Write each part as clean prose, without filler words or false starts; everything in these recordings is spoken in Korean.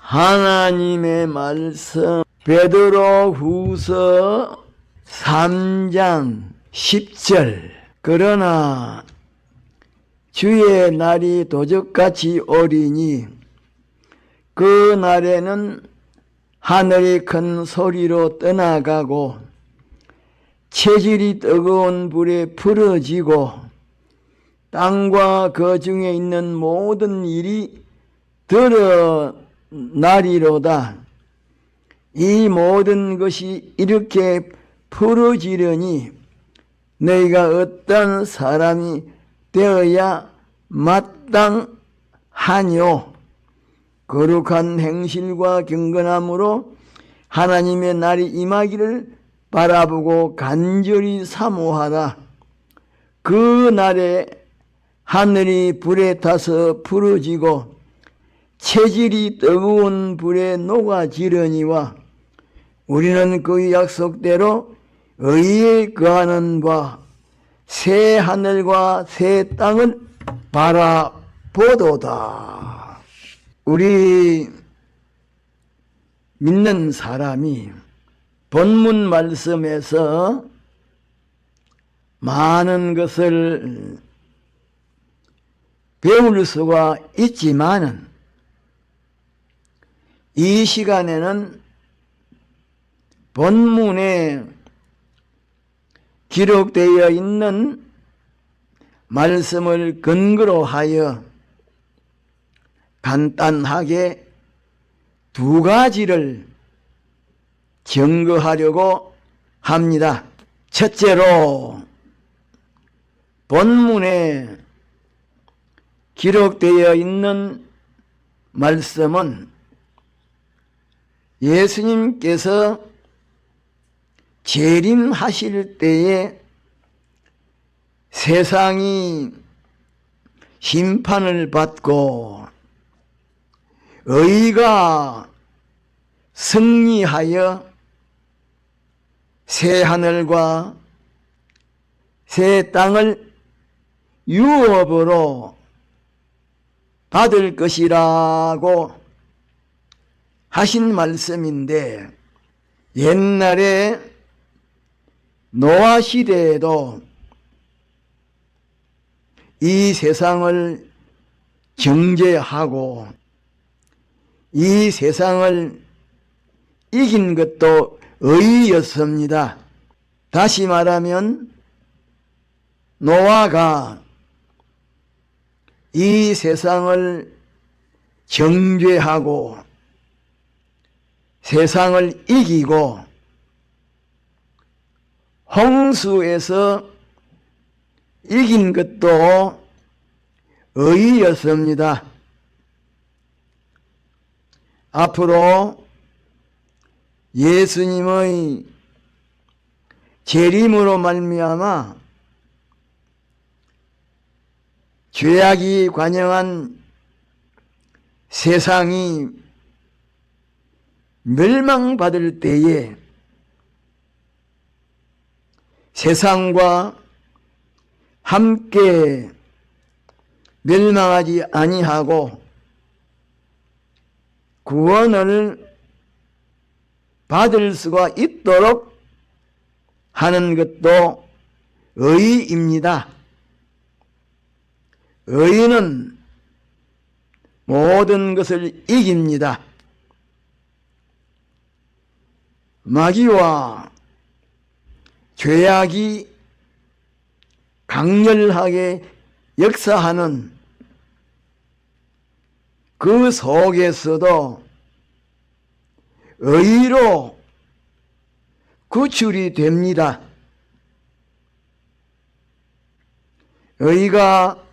하나님의 말씀 베드로후서 3장 10절. 그러나 주의 날이 도적같이 오리니 그 날에는 하늘이 큰 소리로 떠나가고 체질이 뜨거운 불에 풀어지고 땅과 그 중에 있는 모든 일이 드러나리로다. 이 모든 것이 이렇게 풀어지려니 너희가 어떤 사람이 되어야 마땅하뇨. 거룩한 행실과 경건함으로 하나님의 날이 임하기를 바라보고 간절히 사모하라. 그 날에 하늘이 불에 타서 풀어지고 체질이 뜨거운 불에 녹아지려니와 우리는 그 약속대로 의에 거하는 바 새 하늘과 새 땅을 바라보도다. 우리 믿는 사람이 본문 말씀에서 많은 것을 배울 수가 있지만은 이 시간에는 본문에 기록되어 있는 말씀을 근거로 하여 간단하게 두 가지를 증거하려고 합니다. 첫째로 본문에 기록되어 있는 말씀은 예수님께서 재림하실 때에 세상이 심판을 받고 의가 승리하여 새 하늘과 새 땅을 유업으로 받을 것이라고 하신 말씀인데, 옛날에 노아 시대에도 이 세상을 정죄하고 이 세상을 이긴 것도 의였습니다. 다시 말하면 노아가 이 세상을 정죄하고 세상을 이기고 홍수에서 이긴 것도 의였습니다. 앞으로 예수님의 재림으로 말미암아 죄악이 관영한 세상이 멸망받을 때에 세상과 함께 멸망하지 아니하고 구원을 받을 수가 있도록 하는 것도 의입니다. 의는 모든 것을 이깁니다. 마귀와 죄악이 강렬하게 역사하는 그 속에서도 의로 구출이 됩니다. 의가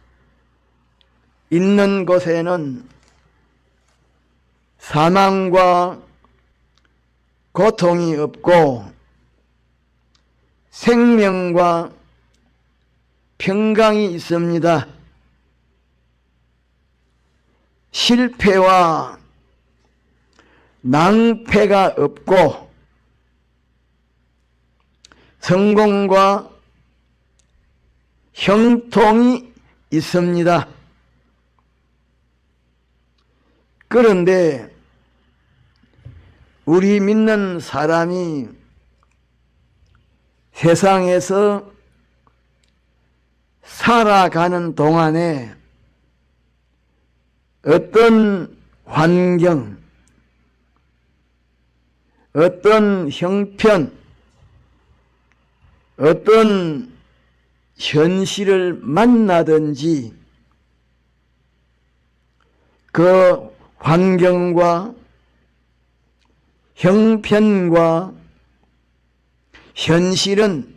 있는 곳에는 사망과 고통이 없고 생명과 평강이 있습니다. 실패와 낭패가 없고 성공과 형통이 있습니다. 그런데 우리 믿는 사람이 세상에서 살아가는 동안에 어떤 환경, 어떤 형편, 어떤 현실을 만나든지 그 환경과 형편과 현실은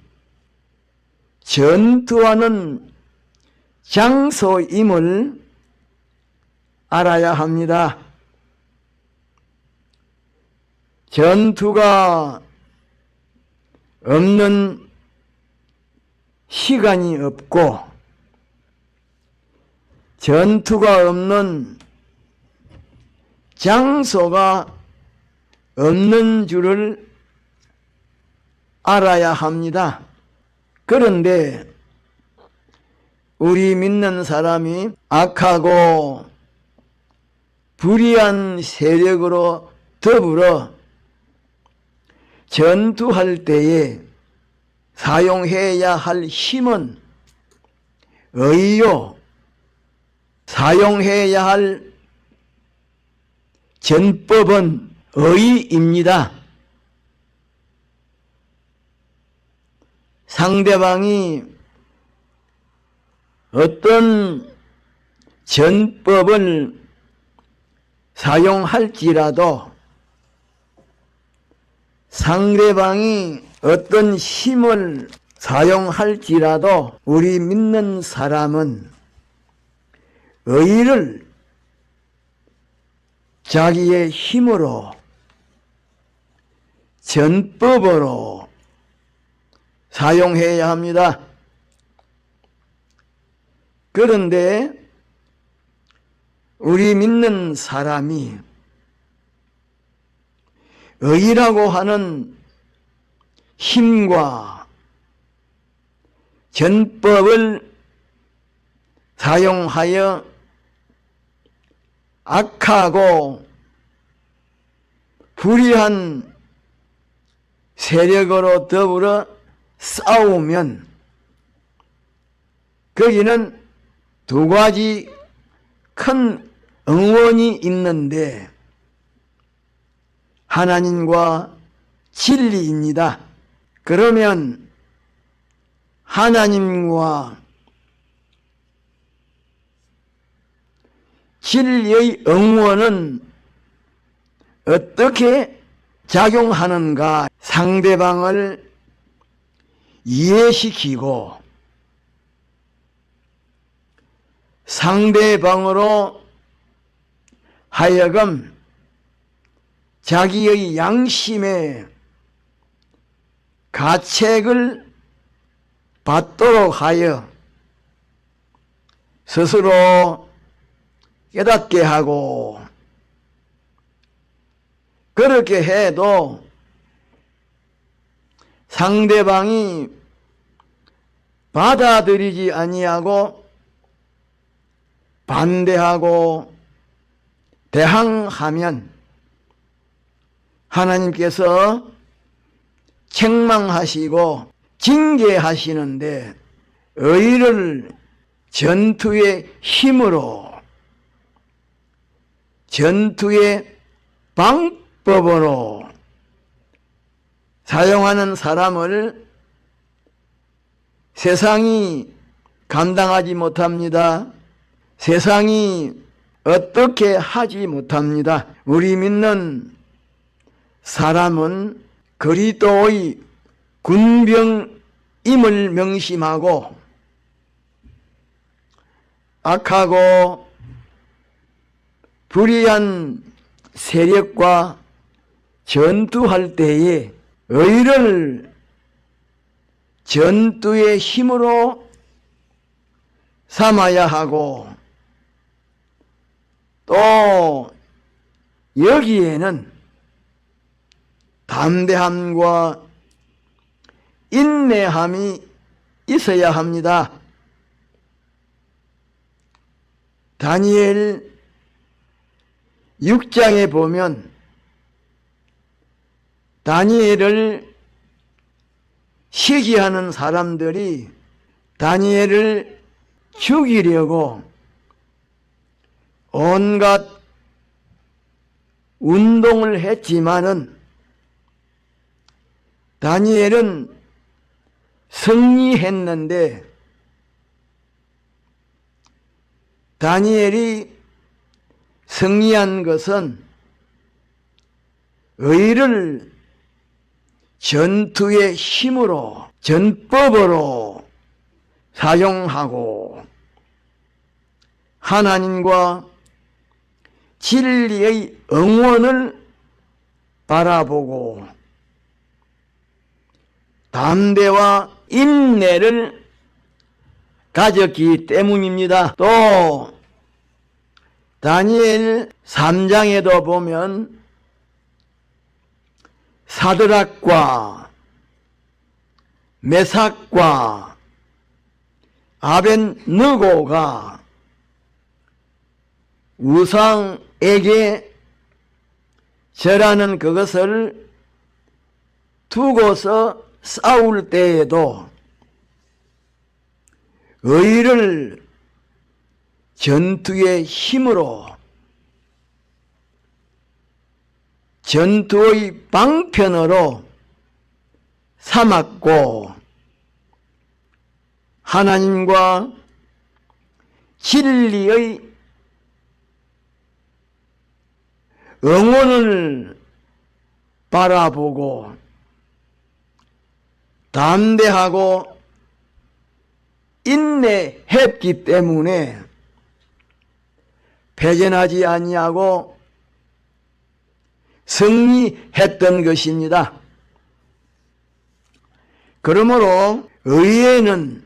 전투하는 장소임을 알아야 합니다. 전투가 없는 시간이 없고 전투가 없는 장소가 없는 줄을 알아야 합니다. 그런데 우리 믿는 사람이 악하고 불의한 세력으로 더불어 전투할 때에 사용해야 할 힘은 의요, 사용해야 할 전법은 의입니다. 상대방이 어떤 전법을 사용할지라도 상대방이 어떤 힘을 사용할지라도 우리 믿는 사람은 의를 자기의 힘으로 전법으로 사용해야 합니다. 그런데 우리 믿는 사람이 의라고 하는 힘과 전법을 사용하여 악하고 불의한 세력으로 더불어 싸우면 거기는 두 가지 큰 응원이 있는데 하나님과 진리입니다. 그러면 하나님과 진리의 응원은 어떻게 작용하는가? 상대방을 이해시키고 상대방으로 하여금 자기의 양심의 가책을 받도록 하여 스스로 깨닫게 하고 그렇게 해도 상대방이 받아들이지 아니하고 반대하고 대항하면 하나님께서 책망하시고 징계하시는데 의를 전투의 힘으로 전투의 방법으로 사용하는 사람을 세상이 감당하지 못합니다. 세상이 어떻게 하지 못합니다. 우리 믿는 사람은 그리스도의 군병임을 명심하고 악하고 불의한 세력과 전투할 때에 의를 전투의 힘으로 삼아야 하고 또 여기에는 담대함과 인내함이 있어야 합니다. 다니엘 6장에 보면 다니엘을 시기하는 사람들이 다니엘을 죽이려고 온갖 운동을 했지만은 다니엘은 승리했는데, 다니엘이 승리한 것은 의를 전투의 힘으로, 전법으로 사용하고 하나님과 진리의 응원을 바라보고 담대와 인내를 가졌기 때문입니다. 또 다니엘 3장에도 보면 사드락과 메삭과 아벤느고가 우상에게 절하는 그것을 두고서 싸울 때에도 의를 전투의 힘으로, 전투의 방편으로 삼았고 하나님과 진리의 응원을 바라보고 담대하고 인내했기 때문에 패전하지 아니하고 승리했던 것입니다. 그러므로 의에는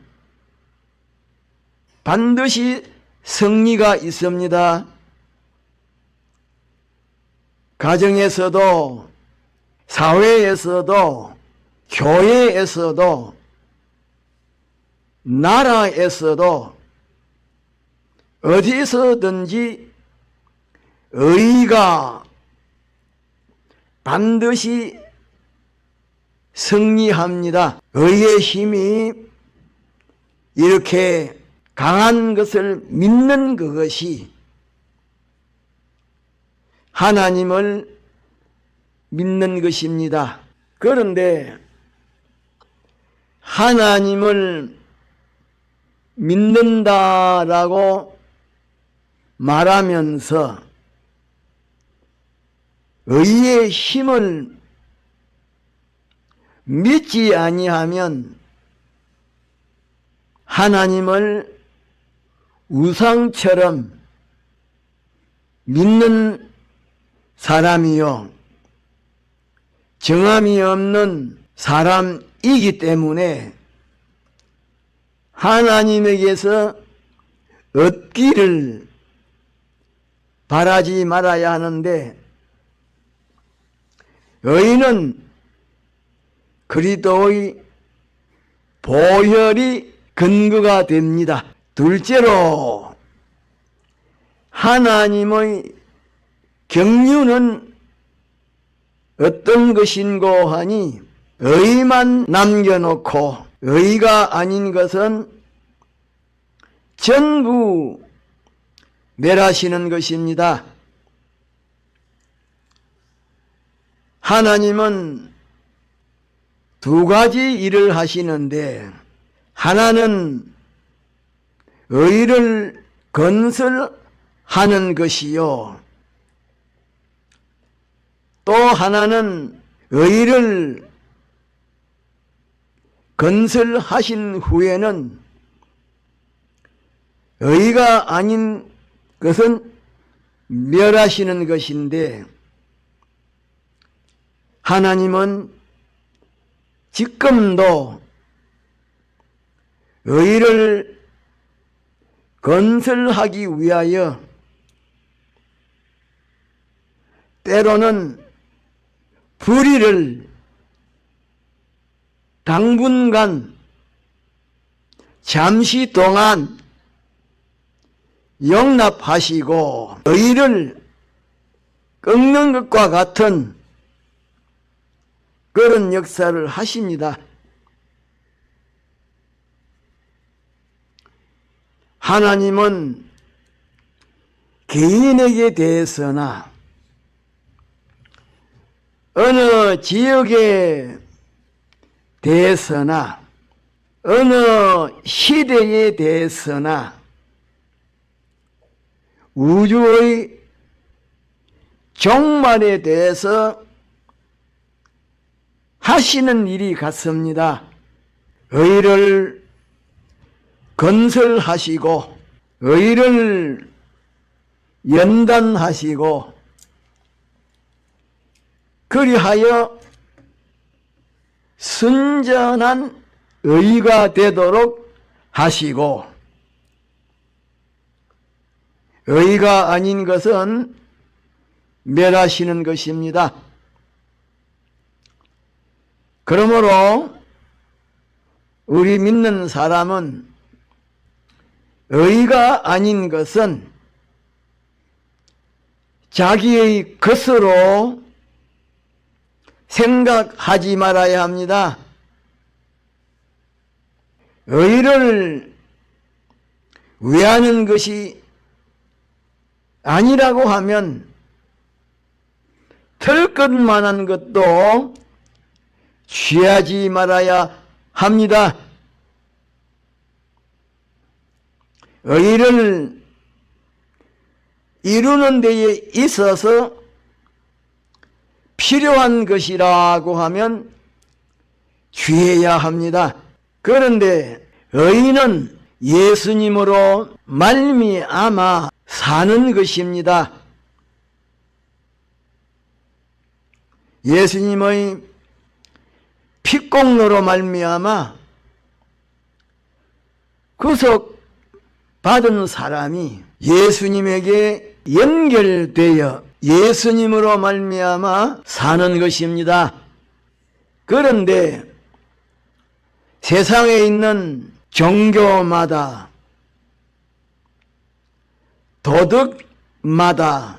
반드시 승리가 있습니다. 가정에서도, 사회에서도, 교회에서도, 나라에서도 어디서든지 의가 반드시 승리합니다. 의의 힘이 이렇게 강한 것을 믿는 그것이 하나님을 믿는 것입니다. 그런데 하나님을 믿는다라고 말하면서 의의 힘을 믿지 아니하면 하나님을 우상처럼 믿는 사람이요, 정함이 없는 사람이기 때문에 하나님에게서 얻기를 바라지 말아야 하는데, 의인은 그리스도의 보혈이 근거가 됩니다. 둘째로 하나님의 경륜은 어떤 것인고 하니 의만 남겨놓고 의가 아닌 것은 전부 멸하시는 것입니다. 하나님은 두 가지 일을 하시는데, 하나는 의를 건설하는 것이요, 또 하나는 의를 건설하신 후에는 의가 아닌 것은 멸하시는 것인데, 하나님은 지금도 의를 건설하기 위하여 때로는 불의를 당분간 잠시 동안 용납하시고 의를 꺾는 것과 같은 그런 역사를 하십니다. 하나님은 개인에게 대해서나 어느 지역에 대해서나 어느 시대에 대해서나 우주의 종말에 대해서 하시는 일이 같습니다. 의를 건설하시고 의를 연단하시고 그리하여 순전한 의가 되도록 하시고 의가 아닌 것은 멸하시는 것입니다. 그러므로 우리 믿는 사람은 의가 아닌 것은 자기의 것으로 생각하지 말아야 합니다. 의를 외하는 것이 아니라고 하면 털 것만한 것도 취하지 말아야 합니다. 의를 이루는 데에 있어서 필요한 것이라고 하면 취해야 합니다. 그런데 의는 예수님으로 말미암아 사는 것입니다. 예수님의 피공로로 말미암아 구속받은 사람이 예수님에게 연결되어 예수님으로 말미암아 사는 것입니다. 그런데 세상에 있는 종교마다 도덕마다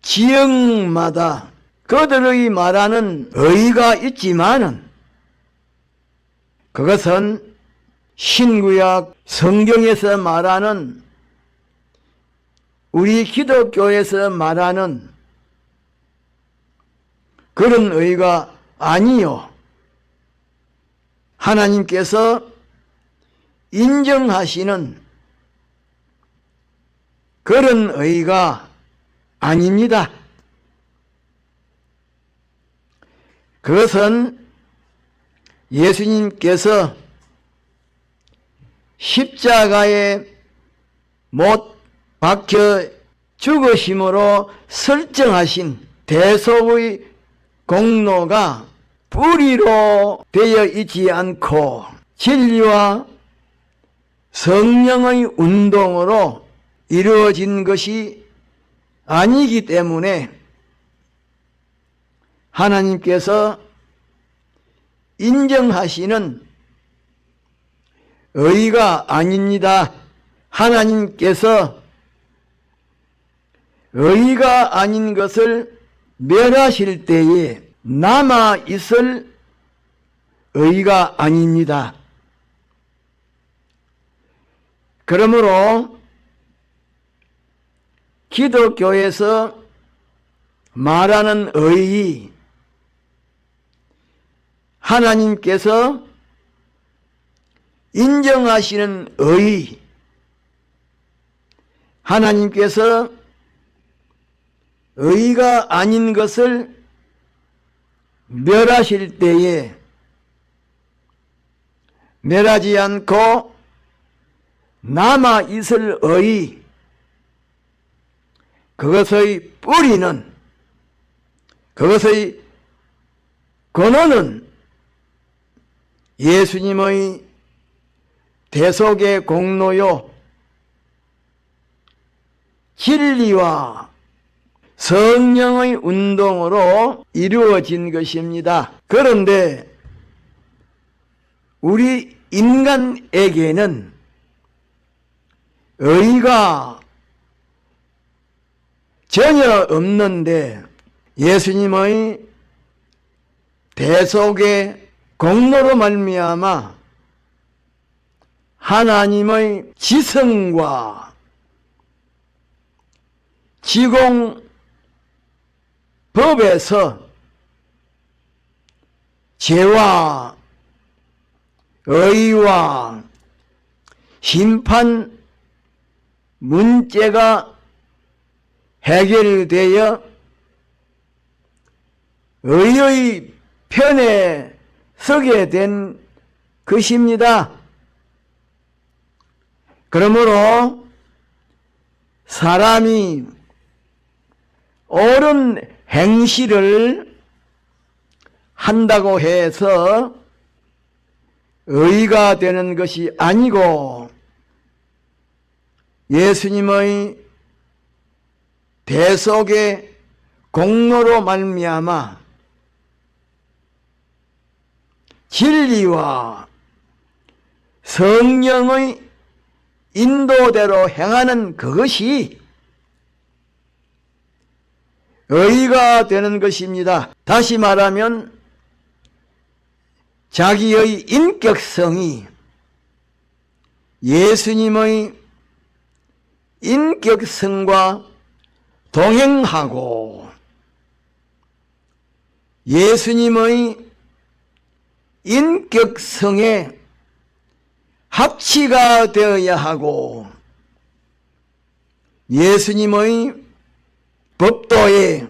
지역마다 그들의 말하는 의가 있지만은 그것은 신구약 성경에서 말하는 우리 기독교에서 말하는 그런 의가 아니요. 하나님께서 인정하시는 그런 의가 아닙니다. 그것은 예수님께서 십자가에 못 박혀 죽으심으로 설정하신 대속의 공로가 뿌리로 되어 있지 않고 진리와 성령의 운동으로 이루어진 것이 아니기 때문에 하나님께서 인정하시는 의가 아닙니다. 하나님께서 의가 아닌 것을 멸하실 때에 남아있을 의가 아닙니다. 그러므로 기독교에서 말하는 의의, 하나님께서 인정하시는 의의, 하나님께서 의가 아닌 것을 멸하실 때에 멸하지 않고 남아있을 의의, 그것의 뿌리는, 그것의 근원은 예수님의 대속의 공로요 진리와 성령의 운동으로 이루어진 것입니다. 그런데 우리 인간에게는 의가 전혀 없는데 예수님의 대속의 공로로 말미암아 하나님의 지성과 지공 법에서 죄와 의와 심판 문제가 해결되어 의의 편에 서게 된 것입니다. 그러므로 사람이 옳은 행실을 한다고 해서 의가 되는 것이 아니고 예수님의 대속의 공로로 말미암아 진리와 성령의 인도대로 행하는 그것이 의가 되는 것입니다. 다시 말하면 자기의 인격성이 예수님의 인격성과 동행하고 예수님의 인격성에 합치가 되어야 하고 예수님의 법도에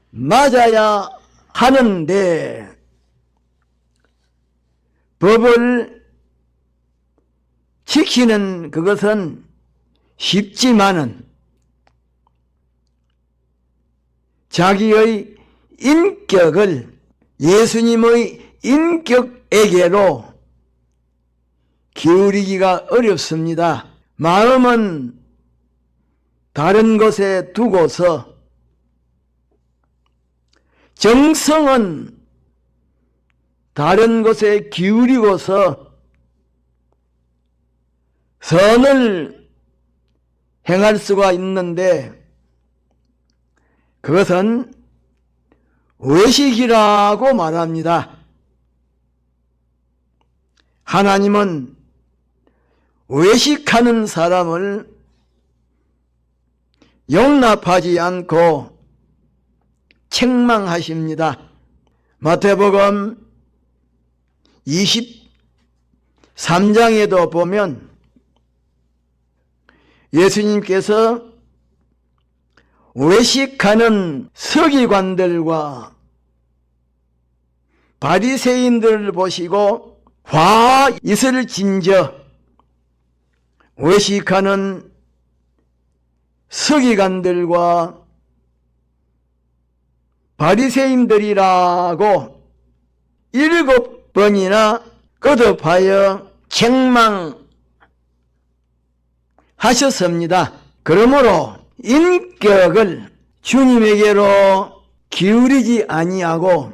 맞아야 하는데 법을 지키는 그것은 쉽지만은 자기의 인격을 예수님의 인격에게로 기울이기가 어렵습니다. 마음은 다른 곳에 두고서 정성은 다른 곳에 기울이고서 선을 행할 수가 있는데 그것은 외식이라고 말합니다. 하나님은 외식하는 사람을 용납하지 않고 책망하십니다. 마태복음 23장에도 보면 예수님께서 외식하는 서기관들과 바리새인들을 보시고 화 있을 진저 외식하는 서기관들과 바리새인들이라고 7번이나 거듭하여 책망하셨습니다. 그러므로 인격을 주님에게로 기울이지 아니하고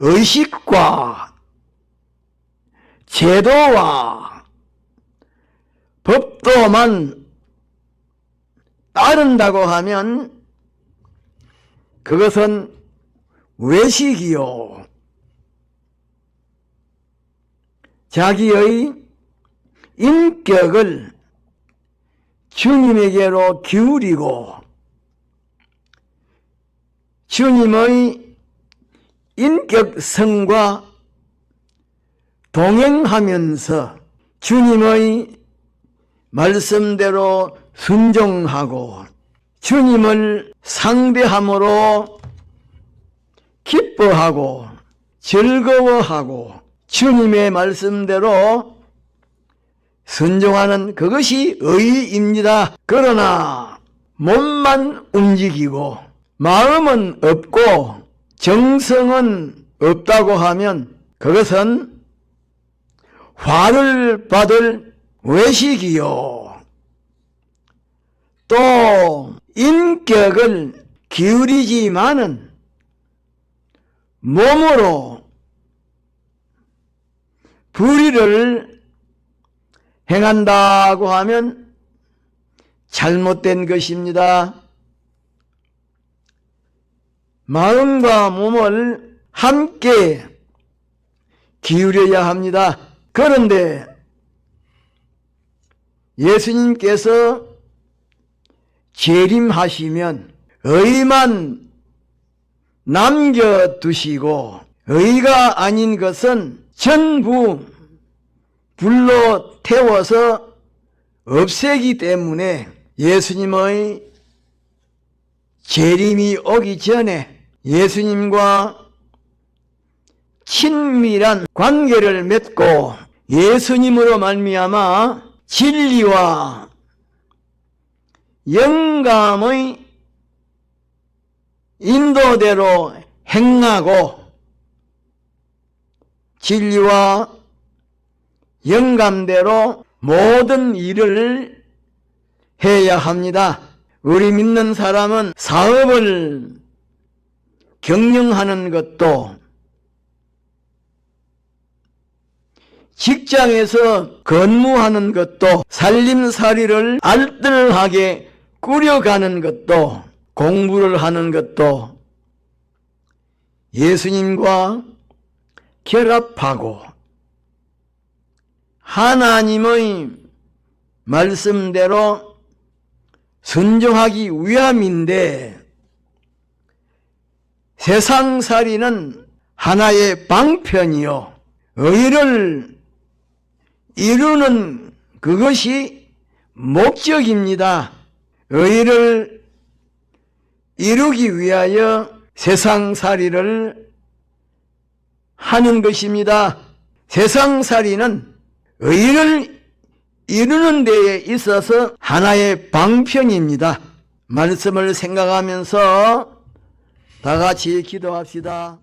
의식과 제도와 법도만 따른다고 하면 그것은 외식이요. 자기의 인격을 주님에게로 기울이고 주님의 인격성과 동행하면서 주님의 말씀대로 순종하고 주님을 상대함으로 기뻐하고 즐거워하고 주님의 말씀대로 순종하는 그것이 의입니다. 그러나 몸만 움직이고 마음은 없고 정성은 없다고 하면 그것은 화를 받을 외식이요. 또 인격을 기울이지만은 몸으로 불의를 행한다고 하면 잘못된 것입니다. 마음과 몸을 함께 기울여야 합니다. 그런데 예수님께서 재림하시면 의만 남겨두시고 의가 아닌 것은 전부 불로 태워서 없애기 때문에 예수님의 재림이 오기 전에 예수님과 친밀한 관계를 맺고 예수님으로 말미암아 진리와 영감의 인도대로 행하고 진리와 영감대로 모든 일을 해야 합니다. 우리 믿는 사람은 사업을 경영하는 것도 직장에서 근무하는 것도 살림살이를 알뜰하게 꾸려가는 것도 공부를 하는 것도 예수님과 결합하고 하나님의 말씀대로 순종하기 위함인데 세상살이는 하나의 방편이요 의를 이루는 그것이 목적입니다. 의를 이루기 위하여 세상살이를 하는 것입니다. 세상살이는 의를 이루는 데에 있어서 하나의 방편입니다. 말씀을 생각하면서 다 같이 기도합시다.